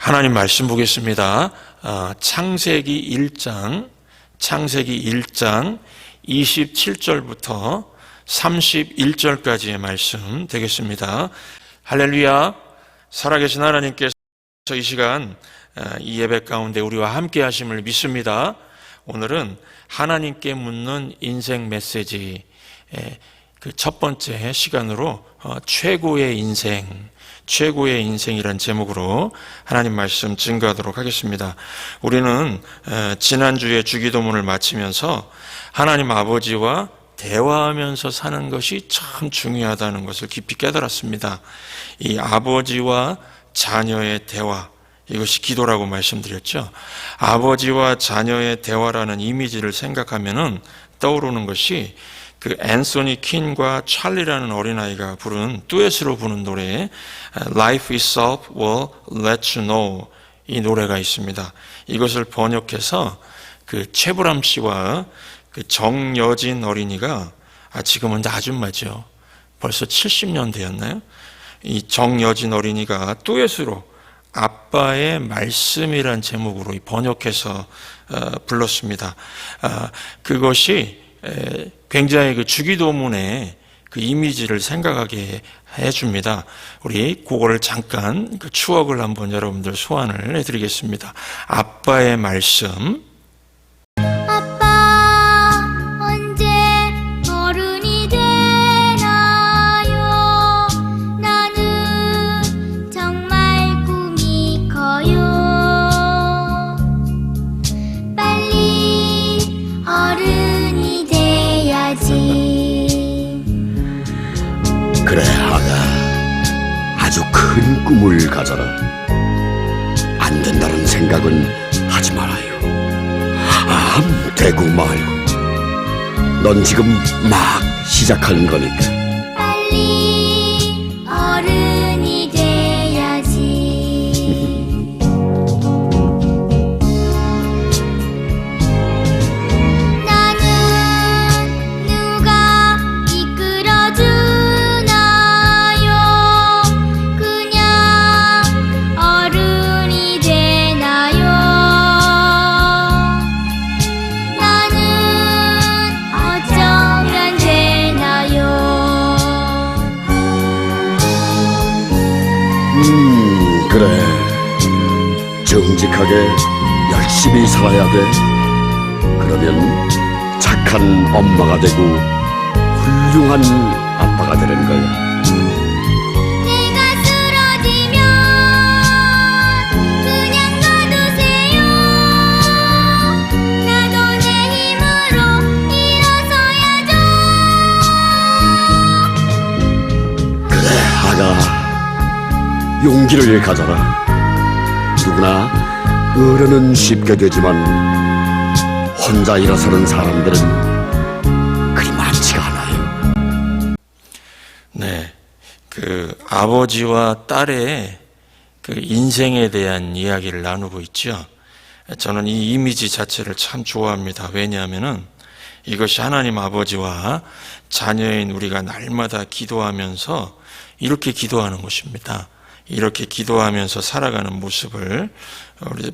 하나님 말씀 보겠습니다. 창세기 1장 27절부터 31절까지의 말씀 되겠습니다. 할렐루야. 살아계신 하나님께서 이 시간 이 예배 가운데 우리와 함께 하심을 믿습니다. 오늘은 하나님께 묻는 인생 메시지 그 첫 번째 시간으로 최고의 인생이란 제목으로 하나님 말씀 증거하도록 하겠습니다. 우리는 지난주에 주기도문을 마치면서 하나님 아버지와 대화하면서 사는 것이 참 중요하다는 것을 깊이 깨달았습니다. 이 아버지와 자녀의 대화, 이것이 기도라고 말씀드렸죠. 아버지와 자녀의 대화라는 이미지를 생각하면은 떠오르는 것이 그 앤소니 퀸과 찰리라는 어린아이가 부른 듀엣으로 부른 노래 Life itself will let you know, 이 노래가 있습니다. 이것을 번역해서 그 최불암 씨와 그 정여진 어린이가 지금은 아줌마죠. 벌써 70년 되었나요? 이 정여진 어린이가 듀엣으로 아빠의 말씀이란 제목으로 번역해서 불렀습니다. 그것이 굉장히 그 주기도문의 그 이미지를 생각하게 해줍니다. 우리 그거를 잠깐 그 추억을 한번 여러분들 소환을 해드리겠습니다. 아빠의 말씀. 아빠, 언제 어른이 되나요? 나는 정말 꿈이 커요. 빨리 어른이 돼야지. 그래, 아가, 아주 큰 꿈을 가져라. 안 된다는 생각은 하지 말아요. 대고 말고. 넌 지금 막 시작하는 거니까. 빨리 어른이 돼야지. 나는 누가 이끌어주나요? 그냥 어른이 되나요? 나는 어쩌면 되나요? 그래. 정직하게 열심히 살아야 돼. 그러면 착한 엄마가 되고 훌륭한 아빠가 되는 거야. 내가 쓰러지면 그냥 놔두세요. 나도 내 힘으로 일어서야죠. 그래, 아가, 용기를 가져라. 누구나 어른은 쉽게 되지만 혼자 일어서는 사람들은 그리 많지가 않아요. 네, 그 아버지와 딸의 그 인생에 대한 이야기를 나누고 있죠. 저는 이 이미지 자체를 참 좋아합니다. 왜냐하면은 이것이 하나님 아버지와 자녀인 우리가 날마다 기도하면서 이렇게 기도하는 것입니다. 이렇게 기도하면서 살아가는 모습을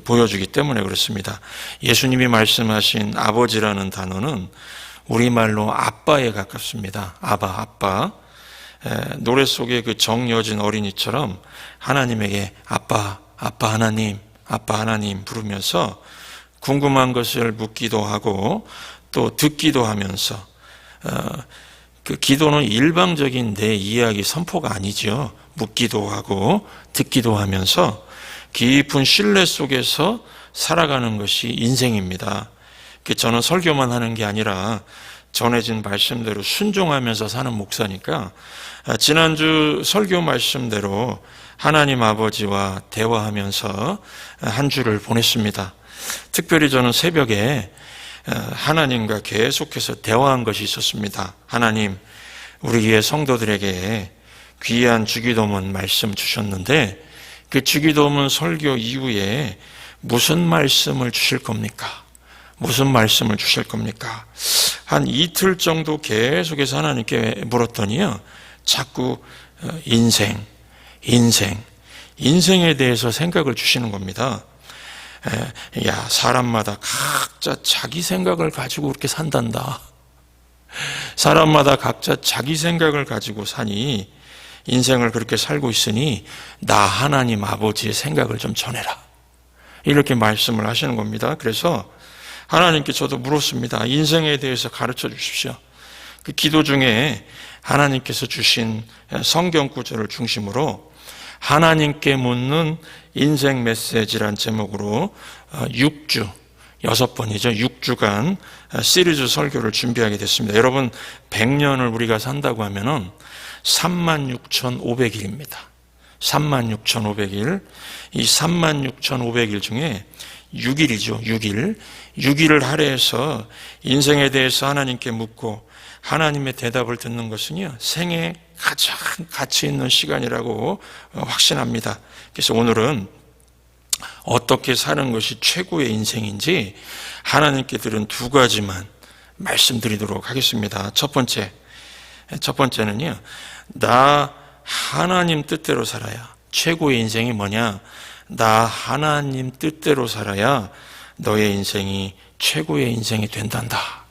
보여주기 때문에 그렇습니다. 예수님이 말씀하신 아버지라는 단어는 우리말로 아빠에 가깝습니다. 아빠. 노래 속에 그 정여진 어린이처럼 하나님에게 아빠 하나님 부르면서 궁금한 것을 묻기도 하고 또 듣기도 하면서 그 기도는 일방적인 내 이야기 선포가 아니죠. 묻기도 하고 듣기도 하면서 깊은 신뢰 속에서 살아가는 것이 인생입니다. 저는 설교만 하는 게 아니라 전해진 말씀대로 순종하면서 사는 목사니까 지난주 설교 말씀대로 하나님 아버지와 대화하면서 한 주를 보냈습니다. 특별히 저는 새벽에 하나님과 계속해서 대화한 것이 있었습니다. 하나님, 우리 교회 성도들에게 귀한 주기도문 말씀 주셨는데 그 주기도문 설교 이후에 무슨 말씀을 주실 겁니까? 무슨 말씀을 주실 겁니까? 한 이틀 정도 계속해서 하나님께 물었더니요, 자꾸 인생, 인생에 대해서 생각을 주시는 겁니다. 야, 사람마다 각자 자기 생각을 가지고 그렇게 산단다. 사람마다 각자 자기 생각을 가지고 사니, 인생을 그렇게 살고 있으니 나 하나님 아버지의 생각을 좀 전해라. 이렇게 말씀을 하시는 겁니다. 그래서 하나님께 저도 물었습니다. 인생에 대해서 가르쳐 주십시오. 그 기도 중에 하나님께서 주신 성경 구절을 중심으로 하나님께 묻는 인생 메시지란 제목으로 6주, 6번이죠. 6주간 시리즈 설교를 준비하게 됐습니다. 여러분, 100년을 우리가 산다고 하면은 36,500일입니다. 36,500일. 이 36,500일 중에 6일이죠. 6일. 6일을 할애해서 인생에 대해서 하나님께 묻고 하나님의 대답을 듣는 것은요, 생애 가장 가치 있는 시간이라고 확신합니다. 그래서 오늘은 어떻게 사는 것이 최고의 인생인지 하나님께 들은 두 가지만 말씀드리도록 하겠습니다. 첫 번째는요, 나 하나님 뜻대로 살아야, 최고의 인생이 뭐냐? 나 하나님 뜻대로 살아야 너의 인생이 최고의 인생이 된단다.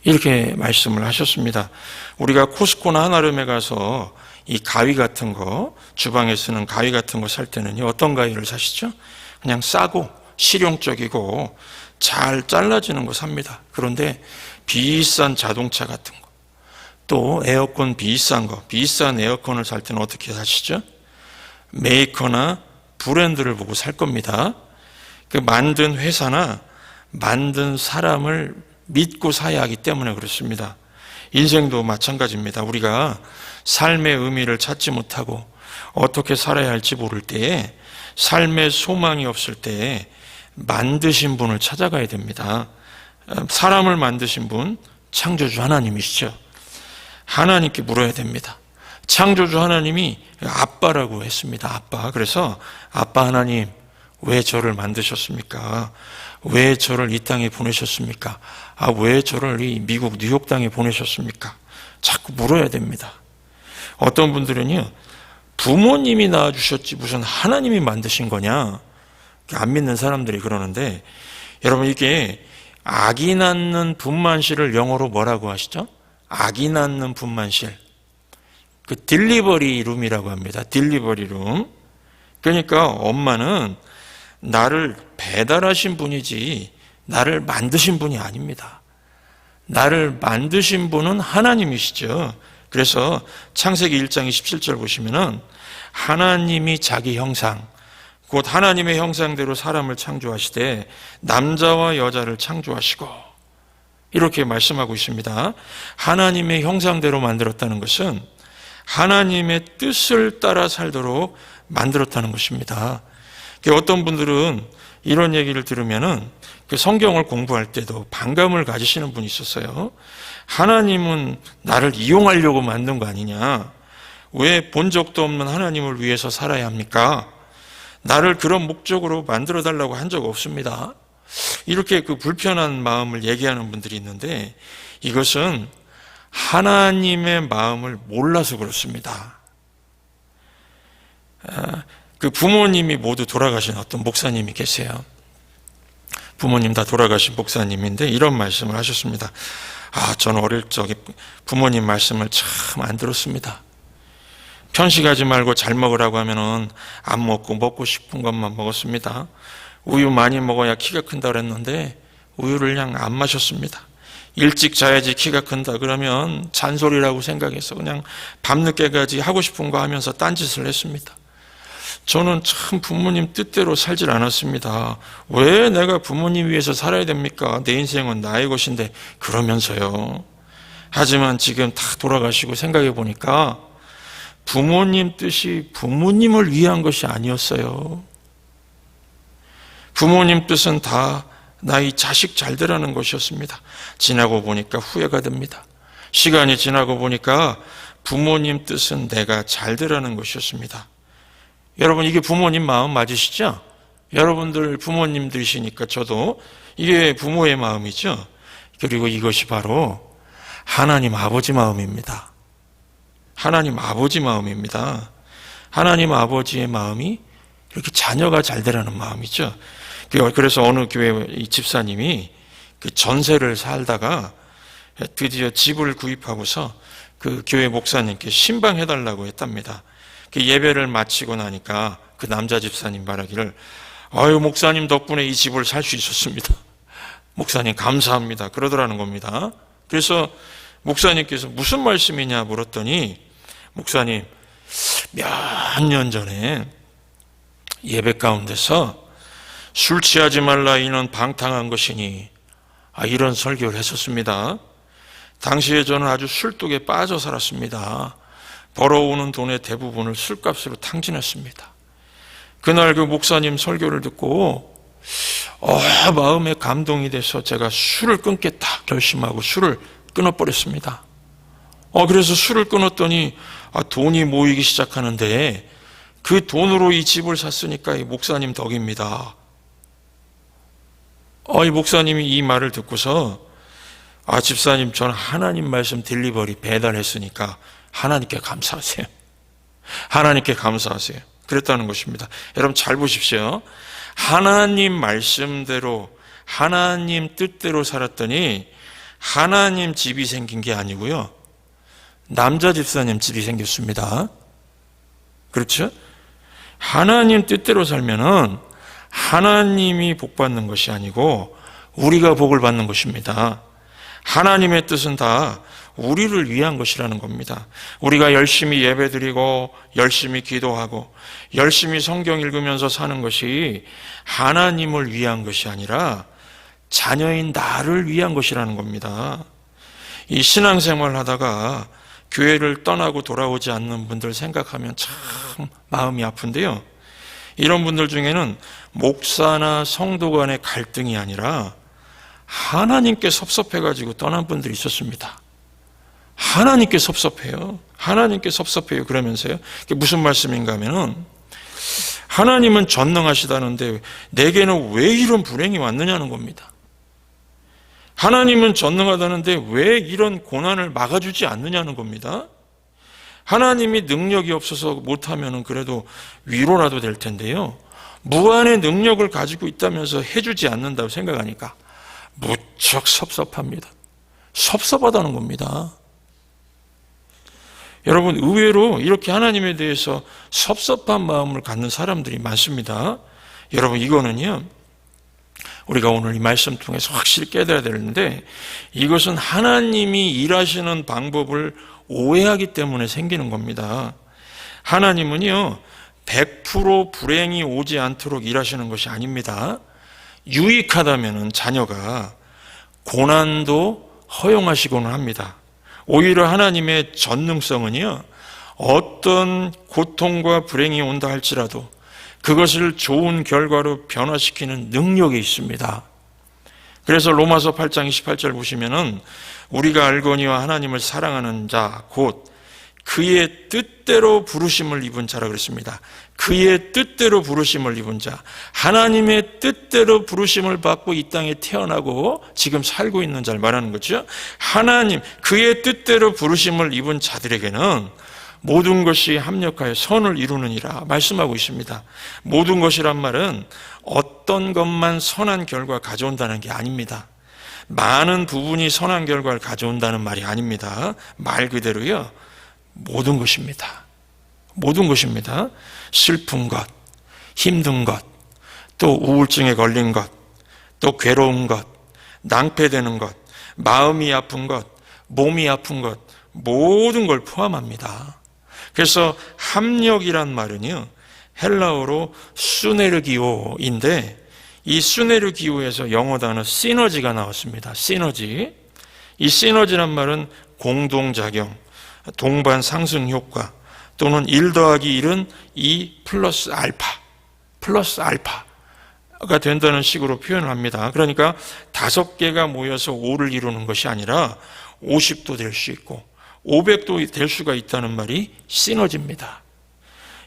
이렇게 말씀을 하셨습니다. 우리가 코스코나 하나름에 가서 이 가위 같은 거, 주방에 쓰는 가위 같은 거 살 때는요, 어떤 가위를 사시죠? 그냥 싸고 실용적이고 잘 잘라지는 거 삽니다. 그런데 비싼 자동차 같은 거, 또 에어컨 비싼 거, 비싼 에어컨을 살 때는 어떻게 사시죠? 메이커나 브랜드를 보고 살 겁니다. 그 만든 회사나 만든 사람을 믿고 사야 하기 때문에 그렇습니다. 인생도 마찬가지입니다. 우리가 삶의 의미를 찾지 못하고 어떻게 살아야 할지 모를 때에, 삶의 소망이 없을 때에 만드신 분을 찾아가야 됩니다. 사람을 만드신 분, 창조주 하나님이시죠. 하나님께 물어야 됩니다. 창조주 하나님이 아빠라고 했습니다. 아빠. 그래서 아빠 하나님, 왜 저를 만드셨습니까? 왜 저를 이 땅에 보내셨습니까? 왜 저를 이 미국 뉴욕 땅에 보내셨습니까? 자꾸 물어야 됩니다. 어떤 분들은요, 부모님이 낳아주셨지 무슨 하나님이 만드신 거냐? 안 믿는 사람들이 그러는데, 여러분, 이게 아기 낳는 분만실을 영어로 뭐라고 하시죠? 아기 낳는 분만실. 그 딜리버리 룸이라고 합니다. 딜리버리 룸. 그러니까 엄마는 나를 배달하신 분이지 나를 만드신 분이 아닙니다. 나를 만드신 분은 하나님이시죠. 그래서 창세기 1장 27절 보시면은 하나님이 자기 형상, 곧 하나님의 형상대로 사람을 창조하시되 남자와 여자를 창조하시고, 이렇게 말씀하고 있습니다. 하나님의 형상대로 만들었다는 것은 하나님의 뜻을 따라 살도록 만들었다는 것입니다. 어떤 분들은 이런 얘기를 들으면은 그 성경을 공부할 때도 반감을 가지시는 분이 있었어요. 하나님은 나를 이용하려고 만든 거 아니냐? 왜 본 적도 없는 하나님을 위해서 살아야 합니까? 나를 그런 목적으로 만들어 달라고 한 적 없습니다. 이렇게 그 불편한 마음을 얘기하는 분들이 있는데, 이것은 하나님의 마음을 몰라서 그렇습니다. 그 부모님이 모두 돌아가신 어떤 목사님이 계세요. 부모님 다 돌아가신 목사님인데 이런 말씀을 하셨습니다. 저는 어릴 적에 부모님 말씀을 참 안 들었습니다. 편식하지 말고 잘 먹으라고 하면은 안 먹고 먹고 싶은 것만 먹었습니다. 우유 많이 먹어야 키가 큰다 그랬는데 우유를 그냥 안 마셨습니다. 일찍 자야지 키가 큰다 그러면 잔소리라고 생각해서 그냥 밤늦게까지 하고 싶은 거 하면서 딴짓을 했습니다. 저는 참 부모님 뜻대로 살질 않았습니다. 왜 내가 부모님 위해서 살아야 됩니까? 내 인생은 나의 것인데, 그러면서요. 하지만 지금 다 돌아가시고 생각해 보니까 부모님 뜻이 부모님을 위한 것이 아니었어요. 부모님 뜻은 다 나의 자식 잘 되라는 것이었습니다. 지나고 보니까 후회가 됩니다. 시간이 지나고 보니까 부모님 뜻은 내가 잘 되라는 것이었습니다. 여러분, 이게 부모님 마음 맞으시죠? 여러분들 부모님들이시니까 저도 이게 부모의 마음이죠. 그리고 이것이 바로 하나님 아버지 마음입니다. 하나님 아버지 마음입니다. 하나님 아버지의 마음이 이렇게 자녀가 잘 되라는 마음이죠. 그래서 어느 교회 이 집사님이 그 전세를 살다가 드디어 집을 구입하고서 그 교회 목사님께 신방해달라고 했답니다. 그 예배를 마치고 나니까 그 남자 집사님 말하기를, 아유, 목사님 덕분에 이 집을 살 수 있었습니다. 목사님 감사합니다. 그러더라는 겁니다. 그래서 목사님께서 무슨 말씀이냐 물었더니, 목사님 몇 년 전에 예배 가운데서 술 취하지 말라 이는 방탕한 것이니, 이런 설교를 했었습니다. 당시에 저는 아주 술독에 빠져 살았습니다. 벌어오는 돈의 대부분을 술값으로 탕진했습니다. 그날 그 목사님 설교를 듣고 마음에 감동이 돼서 제가 술을 끊겠다 결심하고 술을 끊어버렸습니다. 그래서 술을 끊었더니 돈이 모이기 시작하는데, 그 돈으로 이 집을 샀으니까 이 목사님 덕입니다. 이 목사님이 이 말을 듣고서, 집사님, 저는 하나님 말씀 딜리버리 배달했으니까 하나님께 감사하세요. 하나님께 감사하세요. 그랬다는 것입니다. 여러분 잘 보십시오. 하나님 말씀대로, 하나님 뜻대로 살았더니 하나님 집이 생긴 게 아니고요, 남자 집사님 집이 생겼습니다. 그렇죠? 하나님 뜻대로 살면은 하나님이 복 받는 것이 아니고 우리가 복을 받는 것입니다. 하나님의 뜻은 다 우리를 위한 것이라는 겁니다. 우리가 열심히 예배드리고 열심히 기도하고 열심히 성경 읽으면서 사는 것이 하나님을 위한 것이 아니라 자녀인 나를 위한 것이라는 겁니다. 이 신앙생활 하다가 교회를 떠나고 돌아오지 않는 분들 생각하면 참 마음이 아픈데요, 이런 분들 중에는 목사나 성도 간의 갈등이 아니라 하나님께 섭섭해가지고 떠난 분들이 있었습니다. 하나님께 섭섭해요. 하나님께 섭섭해요. 그러면서요, 그게 무슨 말씀인가 하면은, 하나님은 전능하시다는데 내게는 왜 이런 불행이 왔느냐는 겁니다. 하나님은 전능하다는데 왜 이런 고난을 막아주지 않느냐는 겁니다. 하나님이 능력이 없어서 못하면 그래도 위로라도 될 텐데요, 무한의 능력을 가지고 있다면서 해주지 않는다고 생각하니까 무척 섭섭합니다. 섭섭하다는 겁니다. 여러분, 의외로 이렇게 하나님에 대해서 섭섭한 마음을 갖는 사람들이 많습니다. 여러분, 이거는요, 우리가 오늘 이 말씀 통해서 확실히 깨달아야 되는데, 이것은 하나님이 일하시는 방법을 오해하기 때문에 생기는 겁니다. 하나님은요 100% 불행이 오지 않도록 일하시는 것이 아닙니다. 유익하다면 자녀가 고난도 허용하시고는 합니다. 오히려 하나님의 전능성은요, 어떤 고통과 불행이 온다 할지라도 그것을 좋은 결과로 변화시키는 능력이 있습니다. 그래서 로마서 8장 28절 보시면은, 우리가 알거니와 하나님을 사랑하는 자 곧 그의 뜻대로 부르심을 입은 자라 그랬습니다. 그의 뜻대로 부르심을 입은 자, 하나님의 뜻대로 부르심을 받고 이 땅에 태어나고 지금 살고 있는 자를 말하는 거죠. 하나님, 그의 뜻대로 부르심을 입은 자들에게는 모든 것이 합력하여 선을 이루느니라 말씀하고 있습니다. 모든 것이란 말은 어떤 것만 선한 결과 가져온다는 게 아닙니다. 많은 부분이 선한 결과를 가져온다는 말이 아닙니다. 말 그대로요, 모든 것입니다. 모든 것입니다. 슬픈 것, 힘든 것, 또 우울증에 걸린 것, 또 괴로운 것, 낭패되는 것, 마음이 아픈 것, 몸이 아픈 것, 모든 걸 포함합니다. 그래서 합력이란 말은요, 헬라어로 수네르기오인데, 이 수네르기오에서 영어 단어 시너지가 나왔습니다. 시너지. 이 시너지란 말은 공동작용, 동반 상승 효과, 또는 1 더하기 1은 2 플러스 알파가 된다는 식으로 표현을 합니다. 그러니까 5개가 모여서 5를 이루는 것이 아니라 50도 될 수 있고 500도 될 수가 있다는 말이 시너지입니다.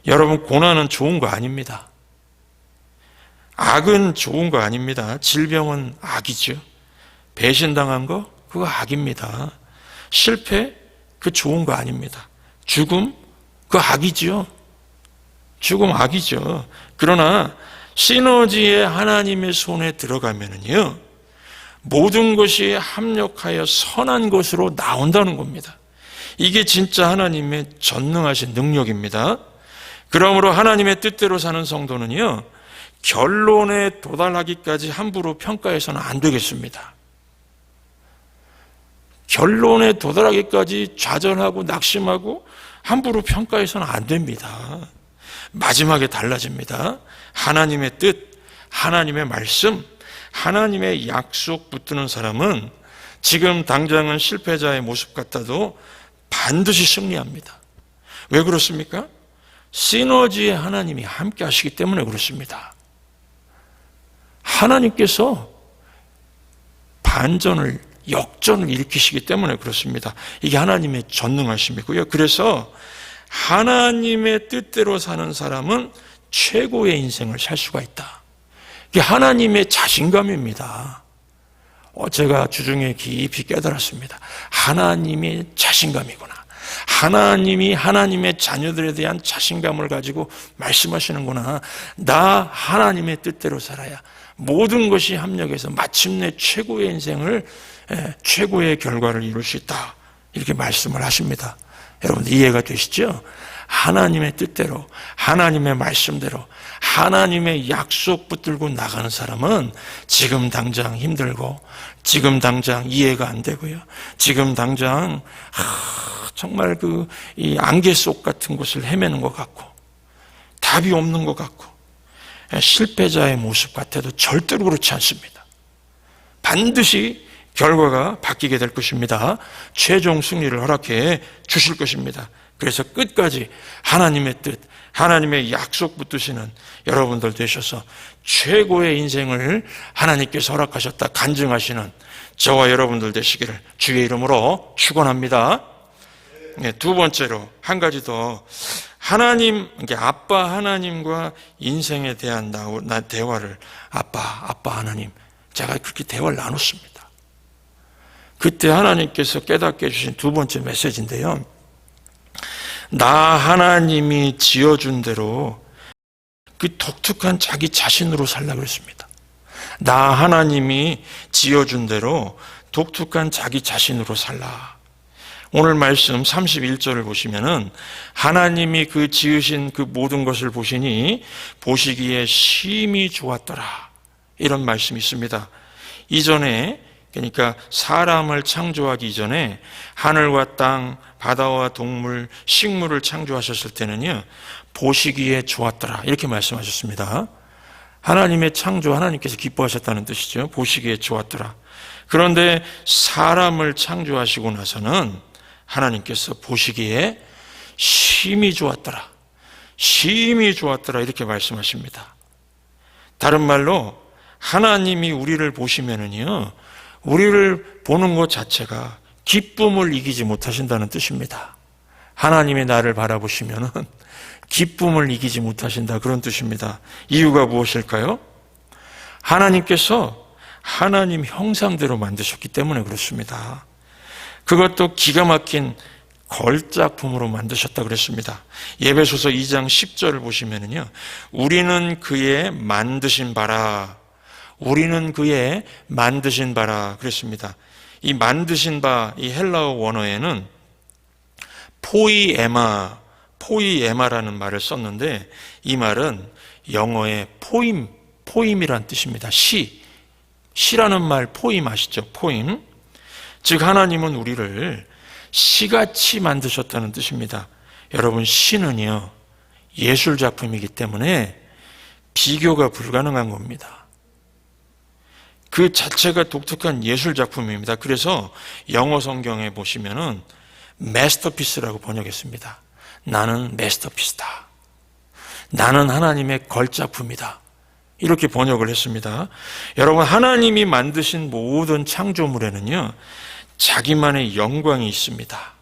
여러분, 고난은 좋은 거 아닙니다. 악은 좋은 거 아닙니다. 질병은 악이죠. 배신당한 거, 그거 악입니다. 실패, 그 좋은 거 아닙니다. 죽음, 그 악이죠. 죽음 악이죠. 그러나 시너지의 하나님의 손에 들어가면은요, 모든 것이 합력하여 선한 것으로 나온다는 겁니다. 이게 진짜 하나님의 전능하신 능력입니다. 그러므로 하나님의 뜻대로 사는 성도는요, 결론에 도달하기까지 함부로 평가해서는 안 되겠습니다. 결론에 도달하기까지 좌절하고 낙심하고 함부로 평가해서는 안 됩니다. 마지막에 달라집니다. 하나님의 뜻, 하나님의 말씀, 하나님의 약속 붙드는 사람은 지금 당장은 실패자의 모습 같아도 반드시 승리합니다. 왜 그렇습니까? 시너지의 하나님이 함께 하시기 때문에 그렇습니다. 하나님께서 반전을, 역전을 일으키시기 때문에 그렇습니다. 이게 하나님의 전능하심이고요. 그래서 하나님의 뜻대로 사는 사람은 최고의 인생을 살 수가 있다. 이게 하나님의 자신감입니다. 제가 주중에 깊이 깨달았습니다. 하나님의 자신감이구나. 하나님이 하나님의 자녀들에 대한 자신감을 가지고 말씀하시는구나. 나 하나님의 뜻대로 살아야 모든 것이 합력해서 마침내 최고의 인생을, 최고의 결과를 이룰 수 있다. 이렇게 말씀을 하십니다. 여러분들 이해가 되시죠? 하나님의 뜻대로, 하나님의 말씀대로, 하나님의 약속 붙들고 나가는 사람은 지금 당장 힘들고, 지금 당장 이해가 안 되고요. 지금 당장 정말 이 안개 속 같은 곳을 헤매는 것 같고, 답이 없는 것 같고, 실패자의 모습 같아도 절대로 그렇지 않습니다. 반드시 결과가 바뀌게 될 것입니다. 최종 승리를 허락해 주실 것입니다. 그래서 끝까지 하나님의 뜻, 하나님의 약속 붙드시는 여러분들 되셔서 최고의 인생을 하나님께서 허락하셨다 간증하시는 저와 여러분들 되시기를 주의 이름으로 축원합니다. 두 번째로 한 가지 더, 하나님, 아빠 하나님과 인생에 대한 대화를 아빠 하나님, 제가 그렇게 대화를 나눴습니다. 그때 하나님께서 깨닫게 해주신 두 번째 메시지인데요, 나 하나님이 지어준 대로 그 독특한 자기 자신으로 살라 그랬습니다. 나 하나님이 지어준 대로 독특한 자기 자신으로 살라. 오늘 말씀 31절을 보시면은 하나님이 그 지으신 그 모든 것을 보시니 보시기에 심히 좋았더라, 이런 말씀이 있습니다. 이전에, 그러니까 사람을 창조하기 이전에 하늘과 땅, 바다와 동물, 식물을 창조하셨을 때는요, 보시기에 좋았더라, 이렇게 말씀하셨습니다. 하나님의 창조, 하나님께서 기뻐하셨다는 뜻이죠. 보시기에 좋았더라. 그런데 사람을 창조하시고 나서는 하나님께서 보시기에 심히 좋았더라, 심히 좋았더라, 이렇게 말씀하십니다. 다른 말로 하나님이 우리를 보시면은요, 우리를 보는 것 자체가 기쁨을 이기지 못하신다는 뜻입니다. 하나님이 나를 바라보시면은 기쁨을 이기지 못하신다, 그런 뜻입니다. 이유가 무엇일까요? 하나님께서 하나님 형상대로 만드셨기 때문에 그렇습니다. 그것도 기가 막힌 걸작품으로 만드셨다 그랬습니다. 에베소서 2장 10절을 보시면은요, 우리는 그의 만드신 바라, 우리는 그의 만드신 바라 그랬습니다. 이 만드신 바, 이 헬라어 원어에는 포이에마라는 말을 썼는데, 이 말은 영어의 포임이란 뜻입니다. 시라는 말 포임 아시죠? 포임. 즉 하나님은 우리를 시같이 만드셨다는 뜻입니다. 여러분, 시는요, 예술 작품이기 때문에 비교가 불가능한 겁니다. 그 자체가 독특한 예술 작품입니다. 그래서 영어 성경에 보시면은 마스터피스라고 번역했습니다. 나는 마스터피스다. 나는 하나님의 걸작품이다. 이렇게 번역을 했습니다. 여러분, 하나님이 만드신 모든 창조물에는요, 자기만의 영광이 있습니다.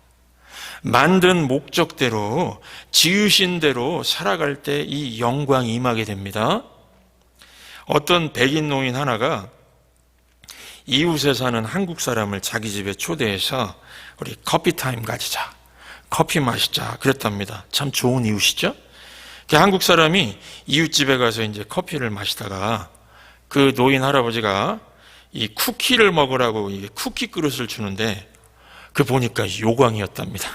만든 목적대로, 지으신 대로 살아갈 때 이 영광이 임하게 됩니다. 어떤 백인 노인 하나가 이웃에 사는 한국 사람을 자기 집에 초대해서 우리 커피 타임 가지자, 커피 마시자 그랬답니다. 참 좋은 이웃이죠. 한국 사람이 이웃집에 가서 이제 커피를 마시다가 그 노인 할아버지가 이 쿠키를 먹으라고 이 쿠키 그릇을 주는데 그 보니까 요광이었답니다.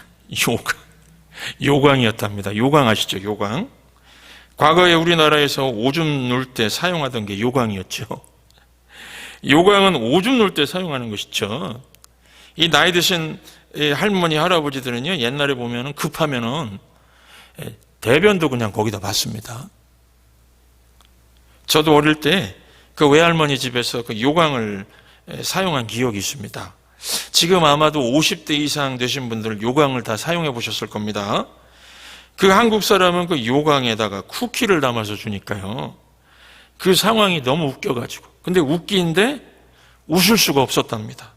요광이었답니다. 요광 아시죠? 요광. 과거에 우리나라에서 오줌 눌 때 사용하던 게 요광이었죠. 요광은 오줌 눌 때 사용하는 것이죠. 이 나이 드신 할머니 할아버지들은요, 옛날에 보면은 급하면은 대변도 그냥 거기다 받습니다. 저도 어릴 때 그 외할머니 집에서 그 요광을 사용한 기억이 있습니다. 지금 아마도 50대 이상 되신 분들 요광을 다 사용해 보셨을 겁니다. 그 한국 사람은 그 요광에다가 쿠키를 담아서 주니까요, 그 상황이 너무 웃겨가지고, 근데 웃기는데 웃을 수가 없었답니다.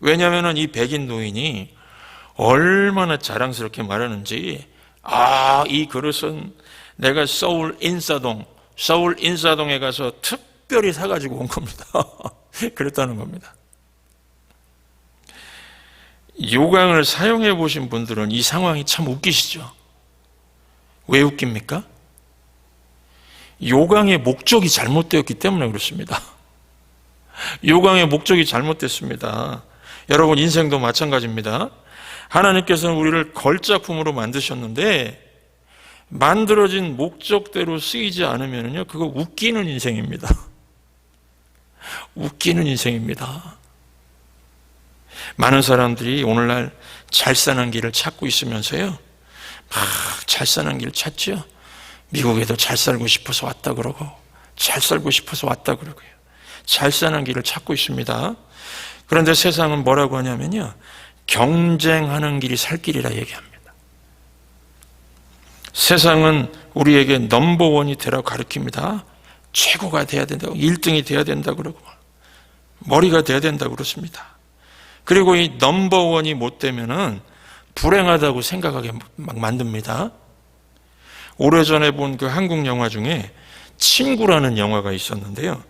왜냐하면 이 백인 노인이 얼마나 자랑스럽게 말하는지, 이 그릇은 내가 서울 인사동에 가서 특별히 사가지고 온 겁니다. 그랬다는 겁니다. 요광을 사용해 보신 분들은 이 상황이 참 웃기시죠? 왜 웃깁니까? 요광의 목적이 잘못되었기 때문에 그렇습니다. 요광의 목적이 잘못됐습니다. 여러분, 인생도 마찬가지입니다. 하나님께서는 우리를 걸작품으로 만드셨는데 만들어진 목적대로 쓰이지 않으면요, 그거 웃기는 인생입니다. 웃기는 인생입니다. 많은 사람들이 오늘날 잘 사는 길을 찾고 있으면서요, 잘 사는 길 찾죠. 미국에도 잘 살고 싶어서 왔다 그러고, 잘 살고 싶어서 왔다 그러고요. 잘 사는 길을 찾고 있습니다. 그런데 세상은 뭐라고 하냐면요, 경쟁하는 길이 살 길이라 얘기합니다. 세상은 우리에게 넘버원이 되라고 가르칩니다. 최고가 돼야 된다고, 1등이 돼야 된다고 그러고, 머리가 돼야 된다고 그렇습니다. 그리고 이 넘버원이 못 되면은 불행하다고 생각하게 막 만듭니다. 오래전에 본 그 한국 영화 중에 친구라는 영화가 있었는데요,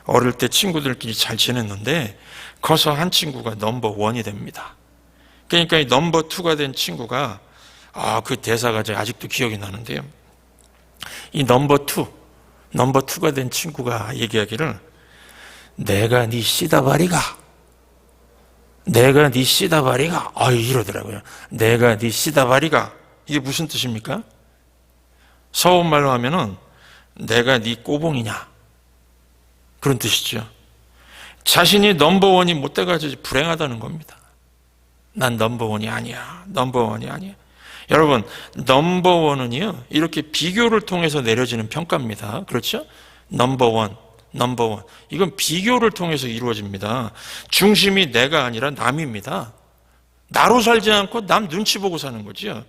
어릴 때 친구들끼리 잘 지냈는데 커서 한 친구가 넘버원이 됩니다. 그러니까 이 넘버2가 된 친구가, 그 대사가 아직도 기억이 나는데요, 이 넘버2가 된 친구가 얘기하기를, 내가 네 씨다바리가 이러더라고요. 내가 네 씨다바리가. 이게 무슨 뜻입니까? 서울말로 하면은 내가 네 꼬봉이냐, 그런 뜻이죠. 자신이 넘버원이 못 돼가지고 불행하다는 겁니다. 난 넘버원이 아니야. 여러분, 넘버원은요, 이렇게 비교를 통해서 내려지는 평가입니다. 그렇죠? 넘버원. 이건 비교를 통해서 이루어집니다. 중심이 내가 아니라 남입니다. 나로 살지 않고 남 눈치 보고 사는 거죠.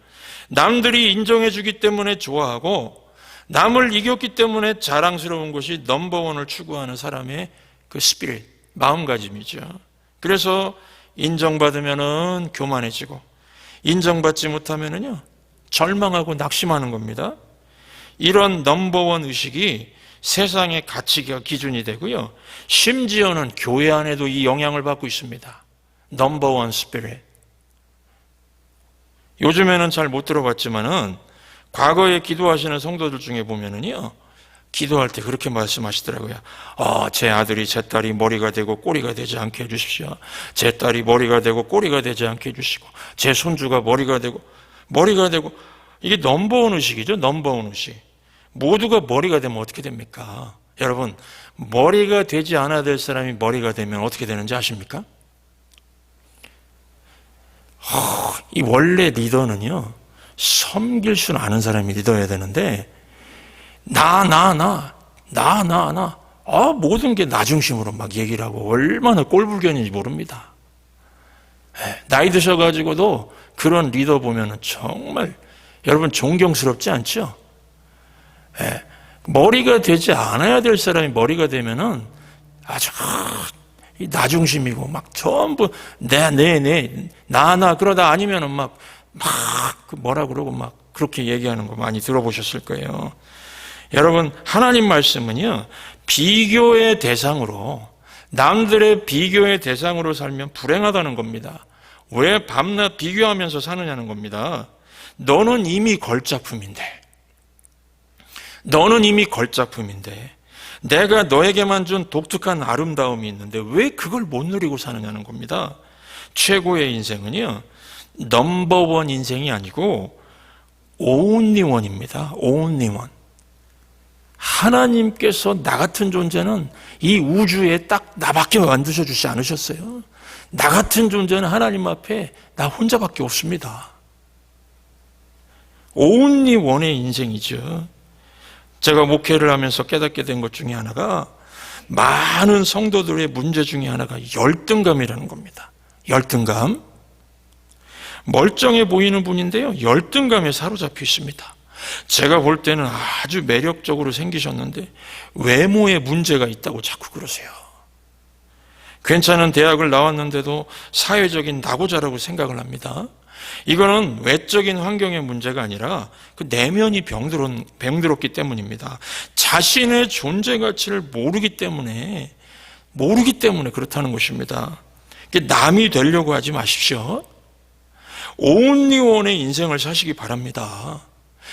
남들이 인정해 주기 때문에 좋아하고, 남을 이겼기 때문에 자랑스러운 것이 넘버원을 추구하는 사람의 그 스피릿, 마음가짐이죠. 그래서 인정받으면은 교만해지고, 인정받지 못하면은요, 절망하고 낙심하는 겁니다. 이런 넘버원 의식이 세상의 가치가 기준이 되고요, 심지어는 교회 안에도 이 영향을 받고 있습니다. 넘버원 스피릿. 요즘에는 잘 못 들어봤지만은 과거에 기도하시는 성도들 중에 보면은요, 기도할 때 그렇게 말씀하시더라고요. 제 아들이, 제 딸이 머리가 되고 꼬리가 되지 않게 해주십시오. 제 딸이 머리가 되고 꼬리가 되지 않게 해주시고, 제 손주가 머리가 되고. 이게 넘버원 의식이죠. 넘버원 의식. 모두가 머리가 되면 어떻게 됩니까? 여러분, 머리가 되지 않아야 될 사람이 머리가 되면 어떻게 되는지 아십니까? 이 원래 리더는요, 섬길 줄 아는 사람이 리더여야 되는데, 모든 게 나 중심으로 막 얘기를 하고 얼마나 꼴불견인지 모릅니다. 나이 드셔가지고도 그런 리더 보면은 정말 여러분 존경스럽지 않죠? 머리가 되지 않아야 될 사람이 머리가 되면은 아주 나 중심이고 막 전부 나 그러다 아니면은 막 뭐라 그러고 막 그렇게 얘기하는 거 많이 들어보셨을 거예요. 여러분, 하나님 말씀은요, 비교의 대상으로, 남들의 비교의 대상으로 살면 불행하다는 겁니다. 왜 밤낮 비교하면서 사느냐는 겁니다. 너는 이미 걸작품인데, 너는 이미 걸작품인데 내가 너에게만 준 독특한 아름다움이 있는데 왜 그걸 못 누리고 사느냐는 겁니다. 최고의 인생은요, 넘버원 인생이 아니고 only one입니다. only one. 하나님께서 나 같은 존재는 이 우주에 딱 나밖에 만드셔 주지 않으셨어요. 나 같은 존재는 하나님 앞에 나 혼자밖에 없습니다. only one의 인생이죠. 제가 목회를 하면서 깨닫게 된 것 중에 하나가 많은 성도들의 문제 중에 하나가 열등감이라는 겁니다. 열등감. 멀쩡해 보이는 분인데요, 열등감에 사로잡혀 있습니다. 제가 볼 때는 아주 매력적으로 생기셨는데 외모에 문제가 있다고 자꾸 그러세요. 괜찮은 대학을 나왔는데도 사회적인 낙오자라고 생각을 합니다. 이거는 외적인 환경의 문제가 아니라 그 내면이 병들었기 때문입니다. 자신의 존재 가치를 모르기 때문에 그렇다는 것입니다. 남이 되려고 하지 마십시오. only one의 인생을 사시기 바랍니다.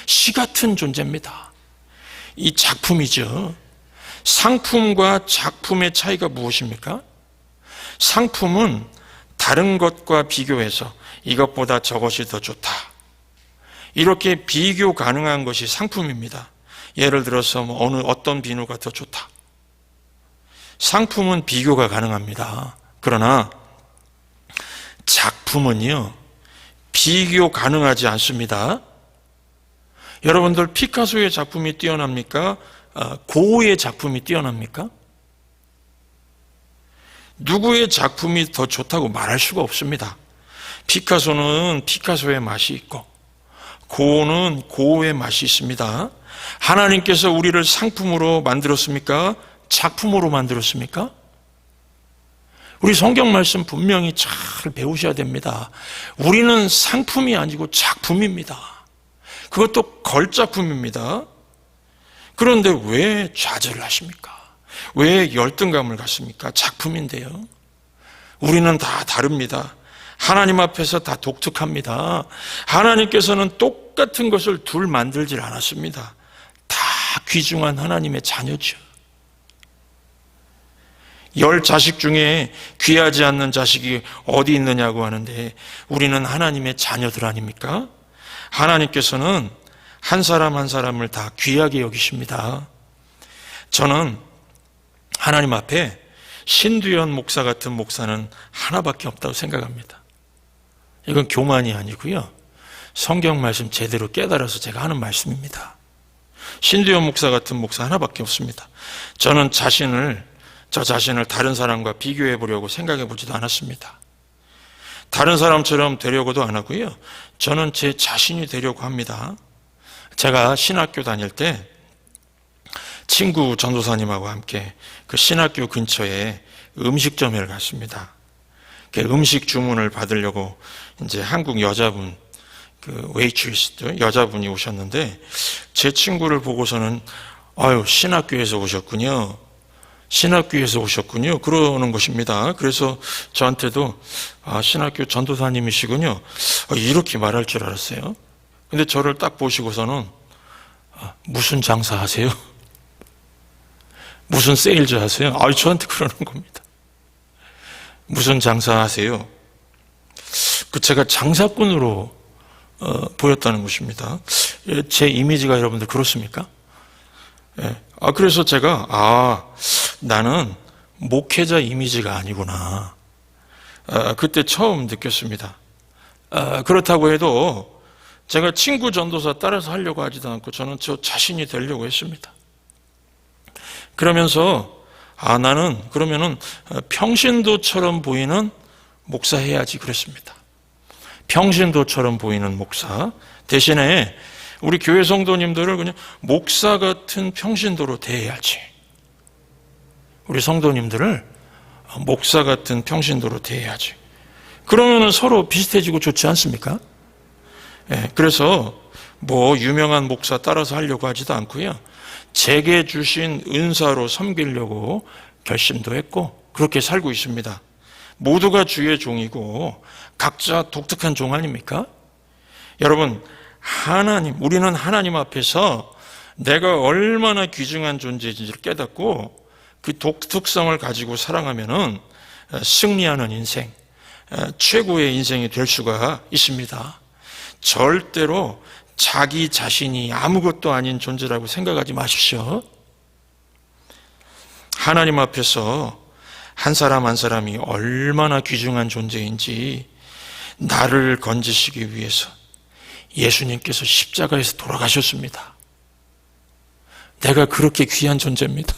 시 같은 존재입니다. 이 작품이죠. 상품과 작품의 차이가 무엇입니까? 상품은 다른 것과 비교해서 이것보다 저것이 더 좋다, 이렇게 비교 가능한 것이 상품입니다. 예를 들어서 어떤 비누가 더 좋다. 상품은 비교가 가능합니다. 그러나 작품은요, 비교 가능하지 않습니다. 여러분들 피카소의 작품이 뛰어납니까? 고흐의 작품이 뛰어납니까? 누구의 작품이 더 좋다고 말할 수가 없습니다. 피카소는 피카소의 맛이 있고 고흐는 고흐의 맛이 있습니다. 하나님께서 우리를 상품으로 만들었습니까? 작품으로 만들었습니까? 우리 성경 말씀 분명히 잘 배우셔야 됩니다. 우리는 상품이 아니고 작품입니다. 그것도 걸작품입니다. 그런데 왜 좌절을 하십니까? 왜 열등감을 갖습니까? 작품인데요. 우리는 다 다릅니다. 하나님 앞에서 다 독특합니다. 하나님께서는 똑같은 것을 둘 만들질 않았습니다. 다 귀중한 하나님의 자녀죠. 10자식 중에 귀하지 않는 자식이 어디 있느냐고 하는데 우리는 하나님의 자녀들 아닙니까? 하나님께서는 한 사람 한 사람을 다 귀하게 여기십니다. 저는 하나님 앞에 신두현 목사 같은 목사는 하나밖에 없다고 생각합니다. 이건 교만이 아니고요, 성경 말씀 제대로 깨달아서 제가 하는 말씀입니다. 신두현 목사 같은 목사 하나밖에 없습니다. 저는 저 자신을 다른 사람과 비교해 보려고 생각해 보지도 않았습니다. 다른 사람처럼 되려고도 안 하고요, 저는 제 자신이 되려고 합니다. 제가 신학교 다닐 때 친구 전도사님하고 함께 그 신학교 근처에 음식점에 갔습니다. 음식 주문을 받으려고 이제 한국 여자분, 그 웨이트리스 여자분이 오셨는데 제 친구를 보고서는 신학교에서 오셨군요. 그러는 것입니다. 그래서 저한테도 신학교 전도사님이시군요. 이렇게 말할 줄 알았어요. 근데 저를 딱 보시고서는 무슨 장사 하세요? 무슨 세일즈 하세요? 저한테 그러는 겁니다. 무슨 장사 하세요? 제가 장사꾼으로 보였다는 것입니다. 제 이미지가 여러분들 그렇습니까? 그래서 제가 나는 목회자 이미지가 아니구나. 그때 처음 느꼈습니다. 그렇다고 해도 제가 친구 전도사 따라서 하려고 하지도 않고 저는 저 자신이 되려고 했습니다. 그러면서 나는 그러면은 평신도처럼 보이는 목사 해야지 그랬습니다. 평신도처럼 보이는 목사 대신에 우리 교회 성도님들을 그냥 목사 같은 평신도로 대해야지. 우리 성도님들을 목사 같은 평신도로 대해야지. 그러면은 서로 비슷해지고 좋지 않습니까? 그래서 유명한 목사 따라서 하려고 하지도 않고요, 제게 주신 은사로 섬기려고 결심도 했고 그렇게 살고 있습니다. 모두가 주의 종이고 각자 독특한 종 아닙니까? 여러분, 우리는 하나님 앞에서 내가 얼마나 귀중한 존재인지를 깨닫고 그 독특성을 가지고 살아가면은 승리하는 인생, 최고의 인생이 될 수가 있습니다. 절대로 자기 자신이 아무것도 아닌 존재라고 생각하지 마십시오. 하나님 앞에서 한 사람 한 사람이 얼마나 귀중한 존재인지 나를 건지시기 위해서 예수님께서 십자가에서 돌아가셨습니다. 내가 그렇게 귀한 존재입니다.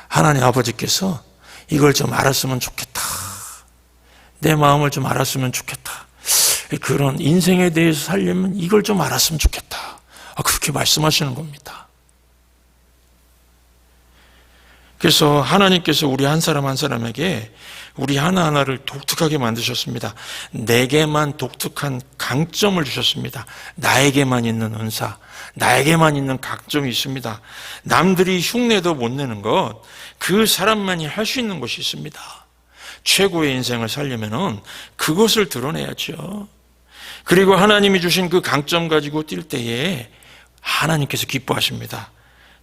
하나님 아버지께서 이걸 좀 알았으면 좋겠다. 내 마음을 좀 알았으면 좋겠다. 그런 인생에 대해서 살려면 이걸 좀 알았으면 좋겠다. 그렇게 말씀하시는 겁니다. 그래서 하나님께서 우리 한 사람 한 사람에게 우리 하나하나를 독특하게 만드셨습니다. 내게만 독특한 강점을 주셨습니다. 나에게만 있는 은사, 나에게만 있는 강점이 있습니다. 남들이 흉내도 못 내는 것, 그 사람만이 할 수 있는 것이 있습니다. 최고의 인생을 살려면은 그것을 드러내야죠. 그리고 하나님이 주신 그 강점 가지고 뛸 때에 하나님께서 기뻐하십니다.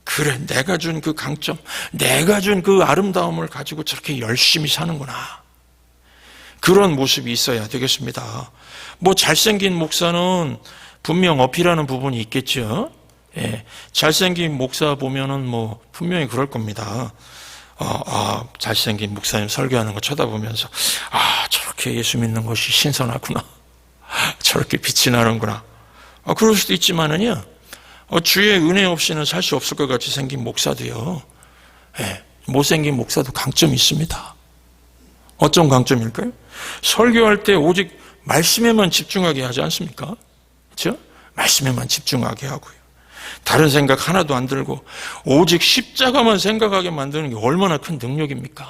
그래, 내가 준 그 강점, 내가 준 그 아름다움을 가지고 저렇게 열심히 사는구나. 그런 모습이 있어야 되겠습니다. 잘생긴 목사는 분명 어필하는 부분이 있겠죠. 예, 잘생긴 목사 보면은 분명히 그럴 겁니다. 잘생긴 목사님 설교하는 거 쳐다보면서 저렇게 예수 믿는 것이 신선하구나. 저렇게 빛이 나는구나. 그럴 수도 있지만은요. 주의 은혜 없이는 살 수 없을 것 같이 생긴 목사도요. 예, 못생긴 목사도 강점이 있습니다. 어떤 강점일까요? 설교할 때 오직 말씀에만 집중하게 하지 않습니까? 그렇죠? 말씀에만 집중하게 하고요. 다른 생각 하나도 안 들고 오직 십자가만 생각하게 만드는 게 얼마나 큰 능력입니까?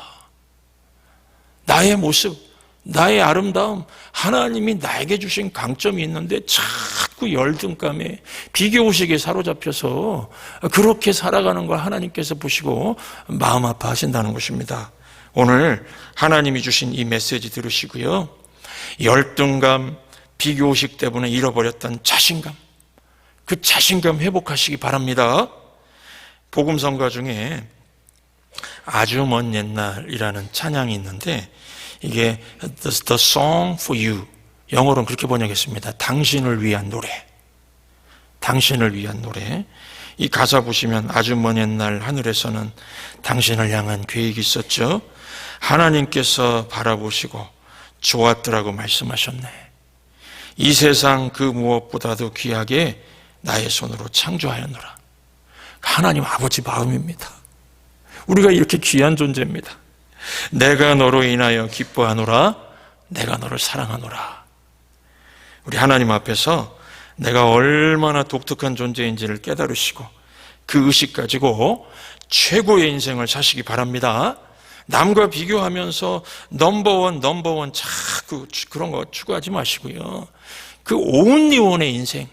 나의 모습, 나의 아름다움, 하나님이 나에게 주신 강점이 있는데 자꾸 열등감에 비교의식에 사로잡혀서 그렇게 살아가는 걸 하나님께서 보시고 마음 아파하신다는 것입니다. 오늘 하나님이 주신 이 메시지 들으시고요. 열등감, 비교의식 때문에 잃어버렸던 자신감, 그 자신감 회복하시기 바랍니다. 복음성가 중에 아주 먼 옛날이라는 찬양이 있는데 이게 The Song for You, 영어로는 그렇게 번역했습니다. 당신을 위한 노래. 당신을 위한 노래. 이 가사 보시면 아주 먼 옛날 하늘에서는 당신을 향한 계획이 있었죠. 하나님께서 바라보시고 좋았더라고 말씀하셨네. 이 세상 그 무엇보다도 귀하게 나의 손으로 창조하였노라. 하나님 아버지 마음입니다. 우리가 이렇게 귀한 존재입니다. 내가 너로 인하여 기뻐하노라. 내가 너를 사랑하노라. 우리 하나님 앞에서 내가 얼마나 독특한 존재인지를 깨달으시고 그 의식 가지고 최고의 인생을 사시기 바랍니다. 남과 비교하면서 넘버원 자꾸 그런 거 추구하지 마시고요. 그 온리원의 인생,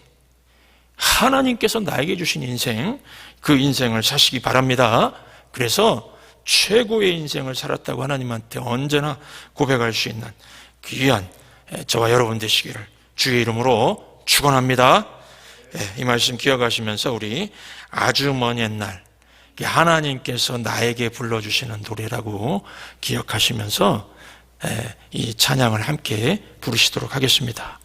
하나님께서 나에게 주신 인생, 그 인생을 사시기 바랍니다. 그래서 최고의 인생을 살았다고 하나님한테 언제나 고백할 수 있는 귀한 저와 여러분 되시기를 주의 이름으로 축원합니다. 이 말씀 기억하시면서 우리 아주 먼 옛날 하나님께서 나에게 불러주시는 노래라고 기억하시면서 이 찬양을 함께 부르시도록 하겠습니다.